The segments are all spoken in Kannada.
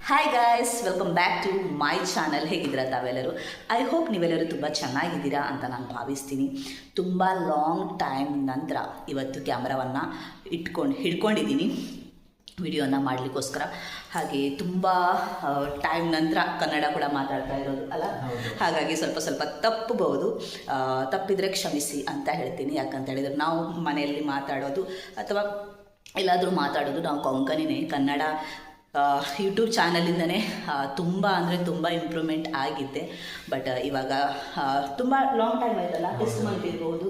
Hi guys, welcome back to my channel. ಹೇಗಿದ್ದೀರಾ ತಾವೆಲ್ಲರೂ? ಐ ಹೋಪ್ ನೀವೆಲ್ಲರೂ ತುಂಬ ಚೆನ್ನಾಗಿದ್ದೀರಾ ಅಂತ ನಾನು ಭಾವಿಸ್ತೀನಿ. ತುಂಬ ಲಾಂಗ್ ಟೈಮ್ ನಂತರ ಇವತ್ತು ಕ್ಯಾಮ್ರಾವನ್ನು ಹಿಡ್ಕೊಂಡಿದ್ದೀನಿ ವಿಡಿಯೋನ ಮಾಡಲಿಕ್ಕೋಸ್ಕರ. ಹಾಗೆ ತುಂಬ ಟೈಮ್ ನಂತರ ಕನ್ನಡ ಕೂಡ ಮಾತಾಡ್ತಾ ಇರೋದು ಅಲ್ಲ, ಹಾಗಾಗಿ ಸ್ವಲ್ಪ ತಪ್ಪಿದರೆ ಕ್ಷಮಿಸಿ ಅಂತ ಹೇಳ್ತೀನಿ. ಯಾಕಂತ ಹೇಳಿದರೆ ನಾವು ಮನೆಯಲ್ಲಿ ಮಾತಾಡೋದು ಅಥವಾ ಎಲ್ಲಾದರೂ ಮಾತಾಡೋದು ನಾವು ಕೊಂಕಣಿನೇ. ಕನ್ನಡ ಯೂಟ್ಯೂಬ್ ಚಾನಲಿಂದನೇ ತುಂಬ ಇಂಪ್ರೂವ್ಮೆಂಟ್ ಆಗಿದ್ದೆ. ಬಟ್ ಇವಾಗ ತುಂಬ ಲಾಂಗ್ ಟೈಮ್ ಆಯ್ತಲ್ಲ, ಎಷ್ಟು ಮಂತ್ ಇರ್ಬೋದು?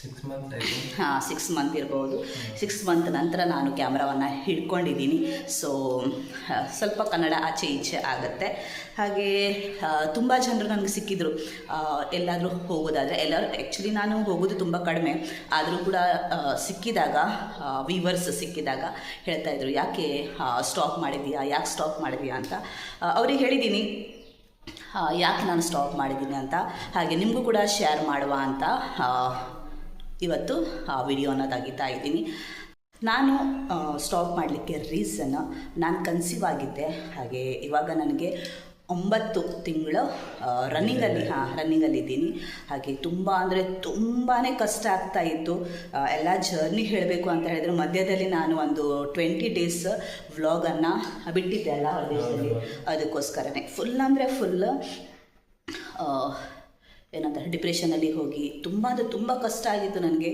6 ಮಂತ್ ಇರ್ಬೋದು. 6 ಮಂತ್ ನಂತರ ನಾನು ಕ್ಯಾಮ್ರಾವನ್ನು ಹಿಡ್ಕೊಂಡಿದ್ದೀನಿ. ಸೊ ಸ್ವಲ್ಪ ಕನ್ನಡ ಆಚೆ ಈಚೆ ಆಗುತ್ತೆ. ಹಾಗೆ ತುಂಬ ಜನರು ನನಗೆ ಸಿಕ್ಕಿದ್ರು ಎಲ್ಲಾದರೂ ಹೋಗೋದಾದರೆ. ಆ್ಯಕ್ಚುಲಿ ನಾನು ಹೋಗೋದು ತುಂಬ ಕಡಿಮೆ, ಆದರೂ ಕೂಡ ಸಿಕ್ಕಿದಾಗ ವ್ಯೂವರ್ಸ್ ಸಿಕ್ಕಿದಾಗ ಹೇಳ್ತಾಯಿದ್ರು, ಯಾಕೆ ಸ್ಟಾಪ್ ಮಾಡಿದೀಯಾ ಅಂತ. ಅವ್ರಿಗೆ ಹೇಳಿದ್ದೀನಿ ಯಾಕೆ ನಾನು ಸ್ಟಾಪ್ ಮಾಡಿದ್ದೀನಿ ಅಂತ. ಹಾಗೆ ನಿಮಗೂ ಕೂಡ ಶೇರ್ ಮಾಡುವ ಅಂತ ಇವತ್ತು ವಿಡಿಯೋನ ತೆಗಿತಾ ಇದ್ದೀನಿ. ನಾನು ಸ್ಟಾಪ್ ಮಾಡಲಿಕ್ಕೆ ರೀಸನ್, ನಾನು ಕನ್ಸೀವ್ ಆಗಿದ್ದೆ. ಹಾಗೆ ಇವಾಗ ನನಗೆ 9 ತಿಂಗಳು ರನ್ನಿಂಗಲ್ಲಿದ್ದೀನಿ. ಹಾಗೆ ತುಂಬಾ ಕಷ್ಟ ಆಗ್ತಾಯಿತ್ತು. ಎಲ್ಲ ಜರ್ನಿ ಹೇಳಬೇಕು ಅಂತ ಹೇಳಿದರೆ ಮಧ್ಯದಲ್ಲಿ ನಾನು ಒಂದು 20 ಡೇಸ್ ವ್ಲಾಗನ್ನು ಬಿಟ್ಟಿದ್ದೆ ಅಲ್ಲ ಹೊರದೇಶದಲ್ಲಿ. ಅದಕ್ಕೋಸ್ಕರನೇ ಫುಲ್ ಏನಂತಾರೆ ಡಿಪ್ರೆಷನಲ್ಲಿ ಹೋಗಿ ತುಂಬ ಕಷ್ಟ ಆಗಿತ್ತು ನನಗೆ.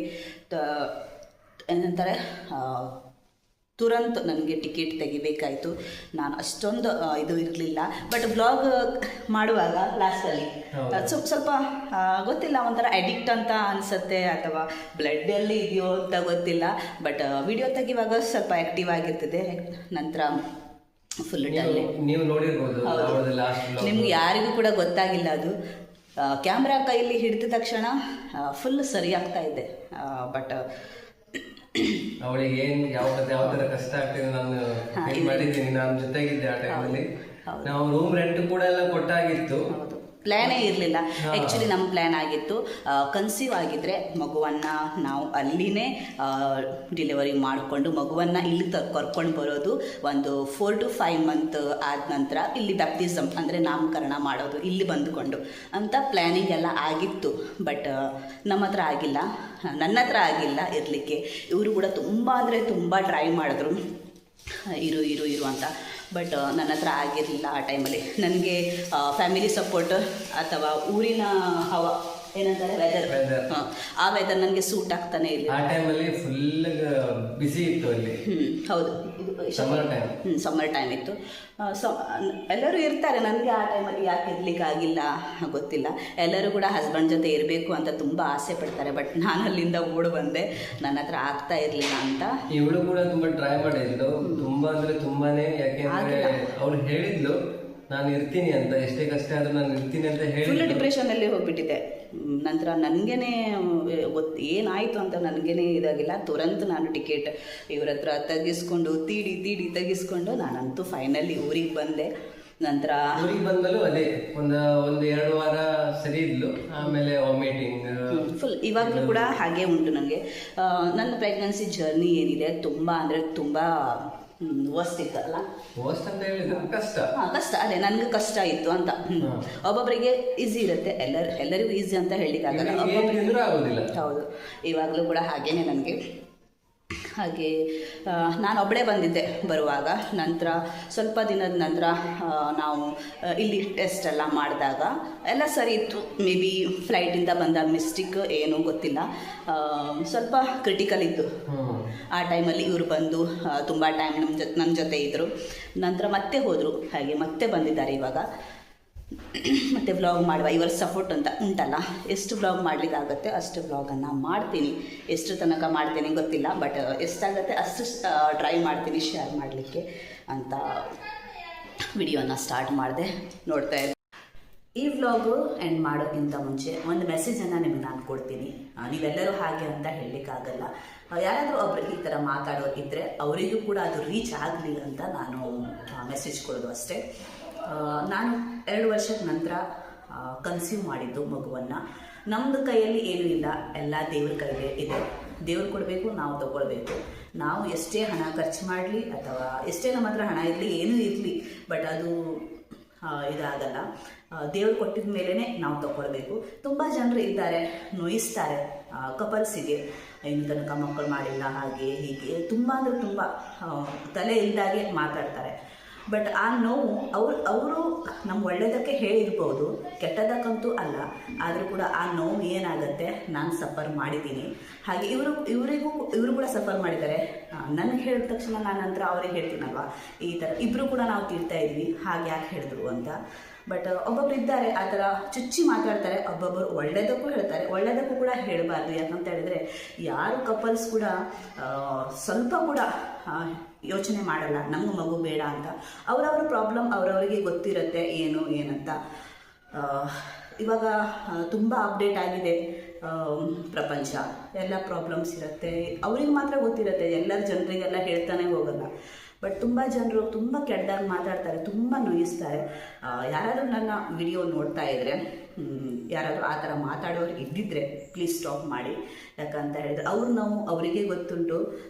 ಏನಂತಾರೆ ತುರಂತ ನನಗೆ ಟಿಕೆಟ್ ತೆಗಿಬೇಕಾಯಿತು. ನಾನು ಅಷ್ಟೊಂದು ಇದು ಇರಲಿಲ್ಲ. ಬಟ್ ಬ್ಲಾಗ್ ಮಾಡುವಾಗ ಲಾಸ್ಟಲ್ಲಿ ಸ್ವಲ್ಪ ಗೊತ್ತಿಲ್ಲ, ಒಂಥರ ಅಡಿಕ್ಟ್ ಅಂತ ಅನಿಸುತ್ತೆ ಅಥವಾ ಬ್ಲಡ್ಡಲ್ಲಿ ಇದೆಯೋ ಅಂತ ಗೊತ್ತಿಲ್ಲ. ಬಟ್ ವಿಡಿಯೋ ತೆಗಿವಾಗ ಸ್ವಲ್ಪ ಆ್ಯಕ್ಟಿವ್ ಆಗಿರ್ತದೆ. ನಂತರ ಫುಲ್ ಡಲ್. ನಿಮ್ಗೆ ಯಾರಿಗೂ ಕೂಡ ಗೊತ್ತಾಗಿಲ್ಲ ಅದು. ಕ್ಯಾಮ್ರಾ ಕೈಯಲ್ಲಿ ಹಿಡಿದ ತಕ್ಷಣ ಫುಲ್ ಸರಿ ಆಗ್ತಾ ಇದ್ದೆ. ಬಟ್ ಅವಳಿಗೆ ಯಾವ ತರ ಕಷ್ಟ ಆಗ್ತಿದೆ ನಾನು ಮಾಡಿದ್ದೀನಿ. ನಾನು ಜೊತೆಗಿದ್ದೆ ಆ ಟೈಮಲ್ಲಿ. ನಾವು ರೂಮ್ ರೆಂಟ್ ಕೂಡ ಎಲ್ಲ ಕೊಟ್ಟಾಗಿತ್ತು. ಪ್ಲ್ಯಾನೇ ಇರಲಿಲ್ಲ. ಆ್ಯಕ್ಚುಲಿ ನಮ್ಮ ಪ್ಲ್ಯಾನ್ ಆಗಿತ್ತು, ಕನ್ಸೀವ್ ಆಗಿದ್ದರೆ ಮಗುವನ್ನು ನಾವು ಅಲ್ಲಿನೇ ಡೆಲಿವರಿ ಮಾಡಿಕೊಂಡು ಮಗುವನ್ನು ಇಲ್ಲಿ ಕರ್ಕೊಂಡು ಬರೋದು. ಒಂದು 4 to 5 ಮಂತ್ ಆದ ನಂತರ ಇಲ್ಲಿ ಬ್ಯಾಪ್ಟಿಸಮ್ ಅಂದರೆ ನಾಮಕರಣ ಮಾಡೋದು ಇಲ್ಲಿ ಬಂದುಕೊಂಡು ಅಂತ ಪ್ಲ್ಯಾನಿಂಗ್ ಎಲ್ಲ ಆಗಿತ್ತು. ಬಟ್ ನಮ್ಮ ಹತ್ರ ಆಗಿಲ್ಲ, ನನ್ನ ಹತ್ರ ಆಗಿಲ್ಲ ಇರಲಿಕ್ಕೆ. ಇವರು ಕೂಡ ತುಂಬ ಟ್ರೈ ಮಾಡಿದ್ರು ಇರು ಅಂತ. ಬಟ್ ನನ್ನ ಹತ್ರ ಆಗಿರಲಿಲ್ಲ ಆ ಟೈಮಲ್ಲಿ. ನನಗೆ ಫ್ಯಾಮಿಲಿ ಸಪೋರ್ಟ್ ಅಥವಾ ಊರಿನ ಏನಂತಾರೆ ವೆದರ್, ಆ ವೆದರ್ ನನಗೆ ಸೂಟ್ ಆಗ್ತಾನೆ ಇಲ್ಲ. ಆ ಟೈಮಲ್ಲಿ ಫುಲ್ ಬಿಸಿ ಇತ್ತು ಅಲ್ಲಿ. ಹೌದು, ಸಮ್ಮರ್ ಟೈಮ್ ಇತ್ತು. ಎಲ್ಲರೂ ಇರ್ತಾರೆ. ನನಗೆ ಆ ಟೈಮಲ್ಲಿ ಯಾಕೆ ಇರ್ಲಿಕ್ಕೆ ಆಗಿಲ್ಲ ಗೊತ್ತಿಲ್ಲ. ಎಲ್ಲರೂ ಕೂಡ ಹಸ್ಬೆಂಡ್ ಜೊತೆ ಇರಬೇಕು ಅಂತ ತುಂಬ ಆಸೆ ಪಡ್ತಾರೆ. ಬಟ್ ನಾನು ಅಲ್ಲಿಂದ ಓಡಿ ಬಂದೆ, ನನ್ನ ಹತ್ರ ಆಗ್ತಾ ಇರಲಿಲ್ಲ ಅಂತ. ಇವಳು ಕೂಡ ತುಂಬ ಟ್ರೈ ಮಾಡಿದ್ಲು, ತುಂಬಾನೇ. ಯಾಕೆಂದ್ರೆ ಅವ್ರು ಹೇಳಿದ್ಲು ನಾನು ಇರ್ತೀನಿ ಅಂತ, ಎಷ್ಟೇ ಕಷ್ಟ ಆದ್ರೂ ನಾನು ಇರ್ತೀನಿ ಅಂತ ಹೇಳಿ ಫುಲ್ ಡಿಪ್ರೆಷನಲ್ಲಿ ಹೋಗ್ಬಿಟ್ಟಿದ್ದೆ. ನಂತರ ನನಗೇನೆ ಏನಾಯಿತು ಅಂತ ನನಗೇನೆ ಇದಾಗಿಲ್ಲ. ತುರಂತ ನಾನು ಟಿಕೆಟ್ ಇವ್ರ ಹತ್ರ ತೆಗಿಸ್ಕೊಂಡು ತೆಗಿಸ್ಕೊಂಡು ನಾನಂತೂ ಫೈನಲಿ ಊರಿಗೆ ಬಂದೆ. ನಂತರ ಊರಿಗೆ ಬಂದಲು ಅದೇ ಒಂದು 2 ವಾರ ಸರಿ ಇದ್ಲು. ಆಮೇಲೆ ವಾಮಿಟಿಂಗ್ ಫುಲ್. ಇವಾಗಲೂ ಕೂಡ ಹಾಗೆ ಉಂಟು ನನಗೆ. ನನ್ನ ಪ್ರೆಗ್ನೆನ್ಸಿ ಜರ್ನಿ ಏನಿದೆ ತುಂಬ ವರ್ಸ್ಟ್ ಇತ್ತಲ್ಲ. ವರ್ಸ್ಟ್ ಅಂತ ಹೇಳಿದ್ರೆ ಕಷ್ಟ. ಅದೇ ನನಗೆ ಕಷ್ಟ ಇತ್ತು ಅಂತ. ಒಬ್ಬೊಬ್ಬರಿಗೆ ಈಸಿ ಇರುತ್ತೆ, ಎಲ್ಲರಿಗೂ ಈಸಿ ಅಂತ ಹೇಳಲಿಕ್ಕಾಗಲ್ಲ. ಹೌದು, ಇವಾಗಲೂ ಕೂಡ ಹಾಗೇನೆ ನನಗೆ. ಹಾಗೆ ನಾನು ಒಬ್ಬಳೇ ಬಂದಿದ್ದೆ ಬರುವಾಗ. ನಂತರ ಸ್ವಲ್ಪ ದಿನದ ನಂತರ ನಾವು ಇಲ್ಲಿ ಟೆಸ್ಟ್ ಎಲ್ಲ ಮಾಡಿದಾಗ ಎಲ್ಲ ಸರಿ ಇತ್ತು. ಮೇ ಬಿ ಫ್ಲೈಟಿಂದ ಬಂದ ಮಿಸ್ಟೇಕ್ ಏನೂ ಗೊತ್ತಿಲ್ಲ, ಸ್ವಲ್ಪ ಕ್ರಿಟಿಕಲ್ ಇತ್ತು. ಆ ಟೈಮಲ್ಲಿ ಇವರು ಬಂದು ತುಂಬ ಟೈಮ್ ನನ್ನ ಜೊತೆ ಇದ್ದರು. ನಂತರ ಮತ್ತೆ ಹೋದರು. ಹಾಗೆ ಮತ್ತೆ ಬಂದಿದ್ದಾರೆ ಇವಾಗ. ಮತ್ತು ವ್ಲಾಗ್ ಮಾಡುವ ಇವರ ಸಪೋರ್ಟ್ ಅಂತ ಉಂಟಲ್ಲ, ಎಷ್ಟು ವ್ಲಾಗ್ ಮಾಡಲಿಕ್ಕಾಗತ್ತೆ ಅಷ್ಟು ವ್ಲಾಗನ್ನು ಮಾಡ್ತೀನಿ. ಎಷ್ಟು ತನಕ ಮಾಡ್ತೀನಿ ಗೊತ್ತಿಲ್ಲ, ಬಟ್ ಎಷ್ಟಾಗತ್ತೆ ಅಷ್ಟು ಟ್ರೈ ಮಾಡ್ತೀನಿ ಶೇರ್ ಮಾಡಲಿಕ್ಕೆ ಅಂತ ವಿಡಿಯೋನ ಸ್ಟಾರ್ಟ್ ಮಾಡಿದೆ. ನೋಡ್ತಾ ಇದ್ದೆ. ಈ ವ್ಲಾಗು ಎಂಡ್ ಮಾಡೋಕ್ಕಿಂತ ಮುಂಚೆ ಒಂದು ಮೆಸೇಜನ್ನು ನಿಮಗೆ ನಾನು ಕೊಡ್ತೀನಿ. ನೀವೆಲ್ಲರೂ ಹಾಗೆ ಅಂತ ಹೇಳಲಿಕ್ಕಾಗಲ್ಲ. ಯಾರಾದರೂ ಒಬ್ಬರು ಈ ಥರ ಮಾತಾಡೋರಿದ್ದರೆ ಅವರಿಗೂ ಕೂಡ ಅದು ರೀಚ್ ಆಗಲಿ ಅಂತ ನಾನು ಮೆಸೇಜ್ ಕೊಡೋದು ಅಷ್ಟೇ. ನಾನು 2 ವರ್ಷದ ನಂತರ ಕನ್ಸೀವ್ ಮಾಡಿದ್ದು ಮಗುವನ್ನು. ನಮ್ಮದು ಕೈಯಲ್ಲಿ ಏನೂ ಇಲ್ಲ, ಎಲ್ಲ ದೇವ್ರ ಕೈಲೇ ಇದೆ. ದೇವ್ರು ಕೊಡಬೇಕು, ನಾವು ತಗೊಳ್ಬೇಕು. ನಾವು ಎಷ್ಟೇ ಹಣ ಖರ್ಚು ಮಾಡಲಿ ಅಥವಾ ಎಷ್ಟೇ ನಮ್ಮ ಹತ್ರ ಹಣ ಇರಲಿ ಏನೂ ಇರಲಿ, ಬಟ್ ಅದು ಇದಾಗಲ್ಲ. ದೇವ್ರು ಕೊಟ್ಟಿದ ಮೇಲೇ ನಾವು ತಗೊಳ್ಬೇಕು. ತುಂಬ ಜನರು ಇದ್ದಾರೆ, ನೋಯಿಸ್ತಾರೆ ಕಪಲ್ಸಿಗೆ, ಇನ್ನು ತನಕ ಮಕ್ಕಳು ಮಾಡಿಲ್ಲ ಹಾಗೆ ಹೀಗೆ ತುಂಬ ಅಂದರೆ ತುಂಬ ತಲೆ ಇಲ್ದಾಗೆ ಮಾತಾಡ್ತಾರೆ. ಬಟ್ ಆ ನೋವು ಅವರು ನಮ್ಮ ಒಳ್ಳೆಯದಕ್ಕೆ ಹೇಳಿರ್ಬೋದು, ಕೆಟ್ಟದಕ್ಕಂತೂ ಅಲ್ಲ. ಆದರೂ ಕೂಡ ಆ ನೋವು ಏನಾಗುತ್ತೆ, ನಾನು ಸಫರ್ ಮಾಡಿದ್ದೀನಿ. ಹಾಗೆ ಇವರು ಕೂಡ ಸಫರ್ ಮಾಡಿದ್ದಾರೆ. ನನಗೆ ಹೇಳಿದ ತಕ್ಷಣ ನಾನು ನಂತರ ಅವ್ರಿಗೆ ಹೇಳ್ತೀನಲ್ವ, ಈ ಥರ ಇಬ್ಬರು ಕೂಡ ನಾವು ತೀರ್ತಾ ಇದ್ವಿ, ಹಾಗೆ ಯಾಕೆ ಹೇಳಿದ್ರು ಅಂತ. ಬಟ್ ಒಬ್ಬೊಬ್ರು ಇದ್ದಾರೆ ಆ ಥರ ಚುಚ್ಚಿ ಮಾತಾಡ್ತಾರೆ, ಒಬ್ಬೊಬ್ಬರು ಒಳ್ಳೆಯದಕ್ಕೂ ಹೇಳ್ತಾರೆ, ಒಳ್ಳೆಯದಕ್ಕೂ ಕೂಡ ಹೇಳಬಾರ್ದು. ಯಾಕಂತ ಹೇಳಿದ್ರೆ ಯಾರು ಕಪಲ್ಸ್ ಕೂಡ ಸ್ವಲ್ಪ ಕೂಡ ಯೋಚನೆ ಮಾಡಲ್ಲ ನಮ್ಗೆ ಮಗು ಬೇಡ ಅಂತ. ಅವರವ್ರ ಪ್ರಾಬ್ಲಮ್ ಅವರವರಿಗೆ ಗೊತ್ತಿರುತ್ತೆ ಏನಂತ. ಇವಾಗ ತುಂಬ ಅಪ್ಡೇಟ್ ಆಗಿದೆ ಪ್ರಪಂಚ, ಎಲ್ಲ ಪ್ರಾಬ್ಲಮ್ಸ್ ಇರುತ್ತೆ, ಅವ್ರಿಗೆ ಮಾತ್ರ ಗೊತ್ತಿರುತ್ತೆ, ಎಲ್ಲರ ಜನರಿಗೆಲ್ಲ ಹೇಳ್ತಾನೆ ಹೋಗಲ್ಲ. ಬಟ್ ತುಂಬ ಜನರು ತುಂಬ ಕೆಟ್ಟದಾಗಿ ಮಾತಾಡ್ತಾರೆ, ತುಂಬ ನೋಯಿಸ್ತಾರೆ. ಯಾರಾದರೂ ನನ್ನ ವಿಡಿಯೋ ನೋಡ್ತಾ ಇದ್ದರೆ, ಯಾರಾದರೂ ಆ ಥರ ಮಾತಾಡೋರು ಇದ್ದಿದ್ರೆ ಪ್ಲೀಸ್ ಸ್ಟಾಪ್ ಮಾಡಿ. ಯಾಕಂತ ಹೇಳಿದ್ರೆ ಅವ್ರು ನಾವು ಅವರಿಗೆ ಗೊತ್ತುಂಟು,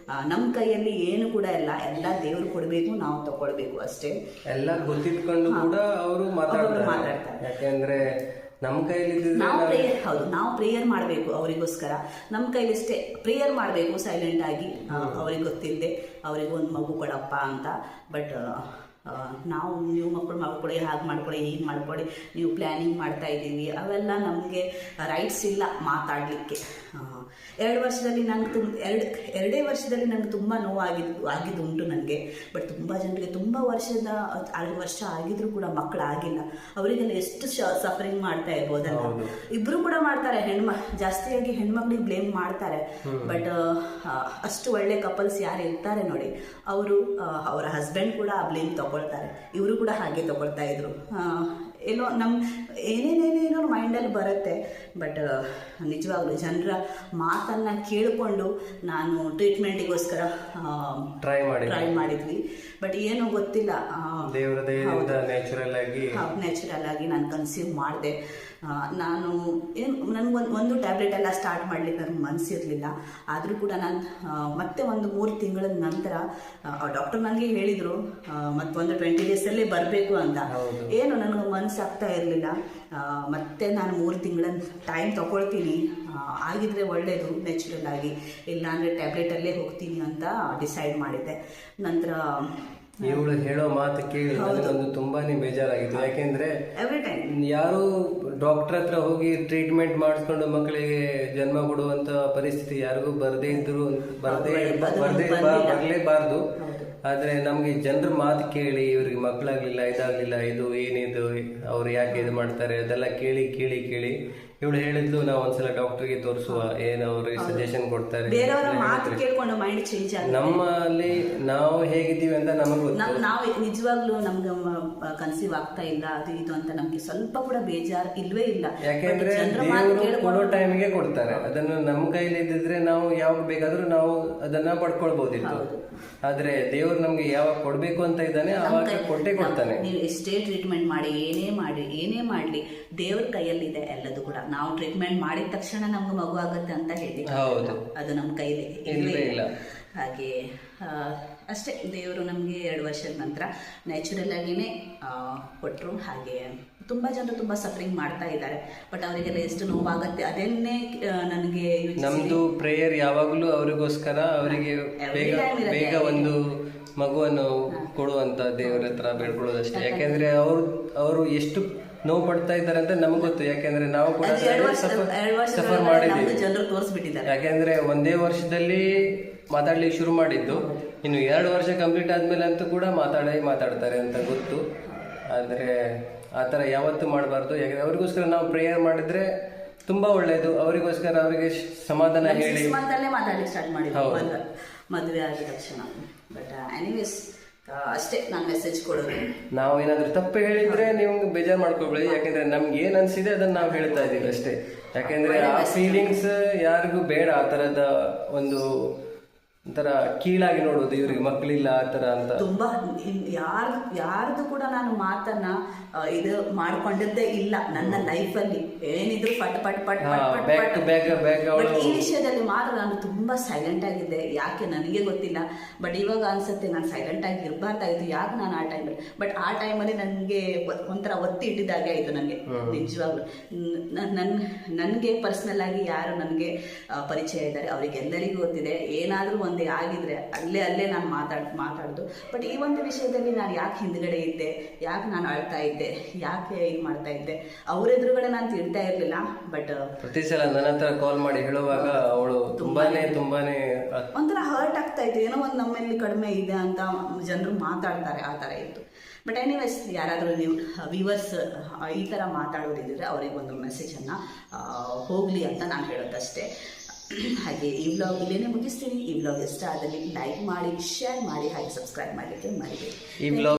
ನಮ್ಮ ಕೈಯಲ್ಲಿ ಏನು ಕೂಡ ಇಲ್ಲ, ಎಲ್ಲ ದೇವರು ಕೊಡಬೇಕು, ನಾವು ತಗೊಳ್ಬೇಕು ಅಷ್ಟೇ. ಎಲ್ಲ ಗೊತ್ತಿಟ್ಕೊಂಡು ಕೂಡ ಅವರು ಮಾತಾಡ್ತಾರೆ. ಯಾಕೆಂದ್ರೆ ನಮ್ಮ ಕೈಲಿ ನಾವು ಪ್ರೇಯರ್ ಮಾಡಬೇಕು ಅವರಿಗೋಸ್ಕರ. ನಮ್ಮ ಕೈಲಿಷ್ಟೇ ಪ್ರೇಯರ್ ಮಾಡಬೇಕು ಸೈಲೆಂಟಾಗಿ, ಅವ್ರಿಗೆ ಗೊತ್ತಿಲ್ಲದೆ ಅವ್ರಿಗೆ ಒಂದು ಮಗು ಕೊಡಪ್ಪ ಅಂತ. ಬಟ್ ನೀವು ಮಕ್ಕಳು ಮಾಡ್ಕೊಳ್ಳಿ, ಹಾಗೆ ಮಾಡ್ಕೊಳ್ಳಿ, ಹೀಗೆ ಮಾಡ್ಕೊಳ್ಳಿ, ನೀವು ಪ್ಲ್ಯಾನಿಂಗ್ ಮಾಡ್ತಾ ಇದ್ದೀವಿ, ಅವೆಲ್ಲ ನಮಗೆ ರೈಟ್ಸ್ ಇಲ್ಲ ಮಾತಾಡಲಿಕ್ಕೆ. 2 ವರ್ಷದಲ್ಲಿ ನಂಗೆ ಎರಡೇ ವರ್ಷದಲ್ಲಿ ನನಗೆ ತುಂಬ ಆಗಿದ್ದು ಉಂಟು ನನಗೆ. ಬಟ್ ತುಂಬ ಜನರಿಗೆ ತುಂಬ ವರ್ಷ ಆಗಿದ್ರು ಕೂಡ ಮಕ್ಕಳಾಗಿಲ್ಲ. ಅವರಿಗೆಲ್ಲ ಎಷ್ಟು ಸಫರಿಂಗ್ ಮಾಡ್ತಾ ಇರ್ಬೋದಲ್ಲ. ಇಬ್ಬರು ಕೂಡ ಮಾಡ್ತಾರೆ, ಜಾಸ್ತಿಯಾಗಿ ಹೆಣ್ಮಕ್ಳಿಗೆ ಬ್ಲೇಮ್ ಮಾಡ್ತಾರೆ. ಬಟ್ ಅಷ್ಟು ಒಳ್ಳೆ ಕಪಲ್ಸ್ ಯಾರು ಇರ್ತಾರೆ ನೋಡಿ, ಅವರ ಹಸ್ಬೆಂಡ್ ಕೂಡ ಆ ಬ್ಲೇಮ್ ತಗೊಳ್ತಾರೆ. ಇವರು ಕೂಡ ಹಾಗೆ ತಗೊಳ್ತಾ ಇದ್ರು. ಏನೋ ಏನೇನೇನೇನೋ ಮೈಂಡಲ್ಲಿ ಬರುತ್ತೆ. ಬಟ್ ನಿಜವಾಗ್ಲೂ ಜನರ ಮಾತನ್ನು ಕೇಳಿಕೊಂಡು ನಾನು ಟ್ರೀಟ್ಮೆಂಟಿಗೋಸ್ಕರ ಟ್ರೈ ಮಾಡಿದ್ವಿ. ಬಟ್ ಏನೋ ಗೊತ್ತಿಲ್ಲ, ನ್ಯಾಚುರಲ್ ಆಗಿ ನಾನು ಕನ್ಸ್ಯೂಮ್ ಮಾಡಿದೆ. ನಾನು ನನಗೊಂದು ಟ್ಯಾಬ್ಲೆಟ್ ಎಲ್ಲ ಸ್ಟಾರ್ಟ್ ಮಾಡಲಿಕ್ಕೆ ನನಗೆ ಮನಸ್ಸಿರಲಿಲ್ಲ. ಆದರೂ ಕೂಡ ನಾನು ಮತ್ತೆ ಒಂದು 3 ತಿಂಗಳ ನಂತರ ಡಾಕ್ಟರ್ ನನಗೆ ಹೇಳಿದರು ಮತ್ತೊಂದು 20 ಡೇಸಲ್ಲೇ ಬರಬೇಕು ಅಂತ. ಏನು ನನಗೆ ಮನಸ್ಸಾಗ್ತಾ ಇರಲಿಲ್ಲ. ಮತ್ತೆ ನಾನು 3 ತಿಂಗಳ ಟೈಮ್ ತಗೊಳ್ತೀನಿ, ಆಗಿದ್ರೆ ಒಳ್ಳೆಯದು ನ್ಯಾಚುರಲ್ ಆಗಿ, ಇಲ್ಲಾಂದರೆ ಟ್ಯಾಬ್ಲೆಟಲ್ಲೇ ಹೋಗ್ತೀನಿ ಅಂತ ಡಿಸೈಡ್ ಮಾಡಿದ್ದೆ. ನಂತರ ಇವಳು ಹೇಳೋ ಮಾತು ಕೇಳಿ ನನಗೊಂದು ತುಂಬಾನೇ ಬೇಜಾರಾಗಿತ್ತು. ಯಾಕೆಂದ್ರೆ ಯಾರು ಡಾಕ್ಟರ್ ಹತ್ರ ಹೋಗಿ ಟ್ರೀಟ್ಮೆಂಟ್ ಮಾಡಿಸ್ಕೊಂಡು ಮಕ್ಕಳಿಗೆ ಜನ್ಮ ಕೊಡುವಂತ ಪರಿಸ್ಥಿತಿ ಯಾರಿಗೂ ಬರಲೇಬಾರ್ದು. ಆದ್ರೆ ನಮ್ಗೆ ಜನರ ಮಾತು ಕೇಳಿ ಇವ್ರಿಗೆ ಮಕ್ಕಳಾಗ್ಲಿಲ್ಲ, ಇದಾಗ್ಲಿಲ್ಲ, ಇದು ಏನಿದು, ಅವ್ರು ಯಾಕೆ ಇದು ಮಾಡ್ತಾರೆ ಅದೆಲ್ಲ ಕೇಳಿ ಇವಳು ಹೇಳಿದ್ಲು ನಾವು ಒಂದ್ಸಲ ಡಾಕ್ಟರ್ಗೆ ತೋರಿಸುವ, ಏನು ಅವ್ರಿಗೆ ಸಜೆಷನ್ ಕೊಡ್ತಾರೆ. ನಮ್ಮಲ್ಲಿ ನಾವು ಹೇಗಿದ್ದೀವಿ ಅಂತ ನಮಗೆ ನಾವು ನಿಜವಾಗ್ಲೂ ನಮ್ಗೆ ಕನ್ಸೀವ್ ಆಗ್ತಾ ಇಲ್ಲ ಅದು ಇದು ಅಂತ ನಮ್ಗೆ ಸ್ವಲ್ಪ ಕೂಡ ಬೇಜಾರು ಇಲ್ವೇ ಇಲ್ಲ. ಯಾಕೆಂದ್ರೆ ದೇವರು ಕೊಡೋ ಟೈಮಿಗೆ ಕೊಡ್ತಾರೆ. ಅದನ್ನು ನಮ್ಮ ಕೈಲಿ ಇದ್ದಿದ್ರೆ ನಾವು ಯಾವಾಗ ಬೇಕಾದ್ರೂ ನಾವು ಅದನ್ನ ಪಡ್ಕೊಳ್ಬಹುದಿತ್ತು. ಆದ್ರೆ ದೇವ್ರು ನಮ್ಗೆ ಯಾವಾಗ ಕೊಡ್ಬೇಕು ಅಂತ ಇದ್ದಾನೆ ಆವಾಗ ಕೊಟ್ಟೆ ಕೊಡ್ತಾನೆ. ನೀವು ಎಷ್ಟೇ ಟ್ರೀಟ್ಮೆಂಟ್ ಮಾಡಿ ಏನೇ ಮಾಡ್ಲಿ ದೇವ್ರ ಕೈಯಲ್ಲಿದೆ ಎಲ್ಲದು ಕೂಡ. ನಾವು ಟ್ರೀಟ್ಮೆಂಟ್ ಮಾಡಿದ ತಕ್ಷಣ ನಮ್ಗೆ ಮಗು ಆಗುತ್ತೆ ಅಂತ ಹೇಳಿ ಅದು ನಮ್ಮ ಕೈಲಿ ಇಲ್ಲ. ಹಾಗೆ ಅಷ್ಟೇ, ದೇವರು ನಮಗೆ 2 ವರ್ಷದ ನಂತರ ನ್ಯಾಚುರಲ್ ಆಗಿನೇ ಕೊಟ್ಟರು. ಹಾಗೆ ತುಂಬ ಜನರು ತುಂಬ ಸಫರಿಂಗ್ ಮಾಡ್ತಾ ಇದ್ದಾರೆ. ಬಟ್ ಅವರಿಗೆಲ್ಲ ಎಷ್ಟು ನೋವಾಗುತ್ತೆ ಅದನ್ನೇ ನನಗೆ ನಮ್ದು ಪ್ರೇಯರ್ ಯಾವಾಗಲೂ ಅವರಿಗೋಸ್ಕರ, ಅವರಿಗೆ ಬೇಗ ಒಂದು ಮಗುವನ್ನು ಕೊಡುವಂತ ದೇವರ ಹತ್ರ ಬೇಡ್ಕೊಳ್ಳೋದಷ್ಟೇ. ಯಾಕೆಂದ್ರೆ ಅವರು ಎಷ್ಟು ನೋವು ಪಡ್ತಾ ಇದ್ದಾರೆ ಅಂತ ನಮ್ಗೆ ಗೊತ್ತು. ಯಾಕೆಂದ್ರೆ ನಾವು ಕೂಡ ಸಫರ್ ಮಾಡಿದ್ದೀವಿ. ಯಾಕೆಂದ್ರೆ ಒಂದೇ ವರ್ಷದಲ್ಲಿ ಮಾತಾಡ್ಲಿಕ್ಕೆ ಶುರು ಮಾಡಿದ್ದು, ಇನ್ನು 2 ವರ್ಷ ಕಂಪ್ಲೀಟ್ ಆದ್ಮೇಲೆ ಅಂತೂ ಕೂಡ ಮಾತಾಡ್ತಾರೆ ಅಂತ ಗೊತ್ತು. ಆದ್ರೆ ಆ ಥರ ಯಾವತ್ತೂ ಮಾಡಬಾರ್ದು. ಯಾಕಂದ್ರೆ ಅವ್ರಿಗೋಸ್ಕರ ನಾವು ಪ್ರೇಯರ್ ಮಾಡಿದ್ರೆ ತುಂಬಾ ಒಳ್ಳೇದು. ಅವರಿಗೋಸ್ಕರ ಅವರಿಗೆ ಸಮಾಧಾನ ಹೇಳಿ ಮಾತಾಡ್ಲಿಕ್ಕೆ ಸ್ಟಾರ್ಟ್ ಮಾಡಿದ್ವಿ ಮದುವೆ ಆಗಿದ ತಕ್ಷಣ. ಬಟ್ ಎನಿವೇಸ್ ಅಷ್ಟೇ ನಾನು ಮೆಸೇಜ್ ಕೊಡೋದು. ನಾವು ಏನಾದ್ರೂ ತಪ್ಪು ಹೇಳಿದ್ರೆ ನೀವು ಬೇಜಾರು ಮಾಡ್ಕೊಬೇಡಿ. ಯಾಕಂದ್ರೆ ನಮ್ಗೆ ಏನ್ ಅನ್ಸಿದೆ ಅದನ್ನ ನಾವು ಹೇಳ್ತಾ ಇದೀವಿ ಅಷ್ಟೇ. ಯಾಕೆಂದ್ರೆ ಆ ಫೀಲಿಂಗ್ಸ್ ಯಾರಿಗೂ ಬೇಡ. ಆ ತರದ ಒಂದು ಒಂಥರ ಕೀಳಾಗಿ ನೋಡೋದು, ಇವ್ರಿಗೆ ಮಕ್ಕಳಿಲ್ಲ ಆ ಥರ ಅಂತ. ತುಂಬಾ ಯಾರ್ದು ಕೂಡ ನಾನು ಮಾತನ್ನ ಇದು ಮಾಡ್ಕೊಂಡಿದ್ದೇ ಇಲ್ಲ ನನ್ನ ಲೈಫಲ್ಲಿ. ಏನಿದ್ರು ಪಟ್ ಪಟ್ ಪಟ್ ಪಟ್ ಬಟ್ ಈ ವಿಷಯದಲ್ಲಿ ಮಾತ್ರ ನಾನು ತುಂಬಾ ಸೈಲೆಂಟ್ ಆಗಿದ್ದೆ. ಯಾಕೆ ನನಗೆ ಗೊತ್ತಿಲ್ಲ. ಬಟ್ ಇವಾಗ ಅನ್ಸುತ್ತೆ ನಾನು ಸೈಲೆಂಟ್ ಆಗಿ ಇರಬಾರ್ದಾಗಿತ್ತು. ಯಾಕೆ ನಾನು ಆ ಟೈಮಲ್ಲಿ, ಬಟ್ ಆ ಟೈಮಲ್ಲಿ ನನಗೆ ಒಂಥರ ಒತ್ತಿ ಇಟ್ಟಿದ್ದಾಗೆ ಆಯಿತು ನನಗೆ ನಿಜವಾಗ್ಲು. ನನಗೆ ಪರ್ಸ್ನಲ್ ಆಗಿ ಯಾರು ನನಗೆ ಪರಿಚಯ ಇದ್ದಾರೆ ಅವರಿಗೆಲ್ಲರಿಗೂ ಗೊತ್ತಿದೆ. ಏನಾದರೂ ಒಂದೇ ಆಗಿದ್ರೆ ಅಲ್ಲೇ ನಾನು ಮಾತಾಡ್ದು. ಬಟ್ ಈ ಒಂದು ವಿಷಯದಲ್ಲಿ ನಾನು ಯಾಕೆ ಹಿಂದ್ಗಡೆ ಇದ್ದೆ, ಯಾಕೆ ನಾನು ಅಳ್ತಾ ಇದ್ದೆ, ಯಾಕೆ ಇದು ಮಾಡ್ತಾ ಇದ್ದೆ, ಅವ್ರ ಎದುರುಗಡೆ ನಾನು ತಿಳ್ತಾ ಇರ್ಲಿಲ್ಲ. ಬಟ್ ಪ್ರತಿ ಸಲ ನನ್ನ ಹತ್ರ ಕಾಲ್ ಮಾಡಿ ಹೇಳುವಾಗ ಅವಳು ತುಂಬಾನೇ ಒಂಥರ ಹರ್ಟ್ ಆಗ್ತಾ ಇತ್ತು. ಏನೋ ಒಂದು ನಮ್ಮಲ್ಲಿ ಕಡಿಮೆ ಇದೆ ಅಂತ ಜನರು ಮಾತಾಡ್ತಾರೆ, ಆ ಥರ ಇತ್ತು. ಬಟ್ ಎನಿವೇಸ್, ಯಾರಾದರೂ ನೀವು ವ್ಯೂವರ್ಸ್ ಈ ಥರ ಮಾತಾಡೋದಿದ್ರೆ ಅವರಿಗೆ ಒಂದು ಮೆಸೇಜನ್ನು ಹೋಗಲಿ ಅಂತ ನಾನು ಹೇಳೋದಷ್ಟೇ. ಹಾಗೆ ಈ ವ್ಲಾಗ್ ಇಲ್ಲೇನೆ ಮುಗಿಸ್ತೀನಿ. ಈ ವ್ಲಾಗ್ ಇಷ್ಟ ಆದಲ್ಲಿ ಲೈಕ್ ಮಾಡಿ, ಶೇರ್ ಮಾಡಿ, ಹಾಗೆ ಸಬ್ಸ್ಕ್ರೈಬ್ ಮಾಡಲಿಕ್ಕೆ ಮರಿಬೇಡಿ.